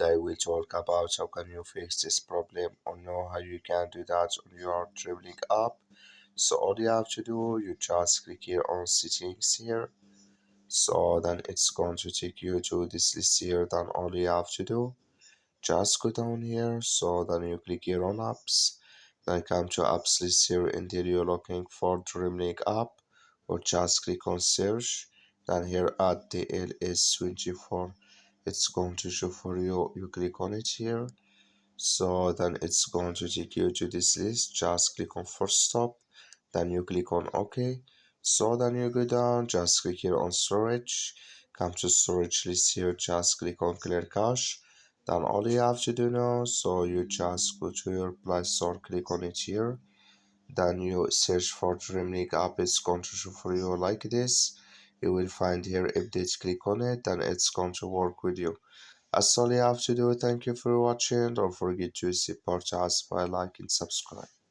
Today we'll talk about how can you fix this problem or know how you can do that on your traveling app. So all you have to do, you just click here on settings here. So then it's going to take you to this list here. Then all you have to do, just go down here. So then you click here on apps. Then come to apps list here until you're looking for Dreamlink app, or just click on search. Then here at DLS24, it's going to show for you. You click on it here. So then it's going to take you to this list. Just click on first stop. Then you click on OK. So then you go down, just click here on storage. Come to storage list here, just click on clear cache. Then all you have to do now, so you just go to your Play Store, click on it here. Then you search for Dreamlink app. It's going to show for you like this. You will find here update, click on it, then it's going to work with you. That's all you have to do. Thank you for watching. Don't forget to support us by liking, subscribe.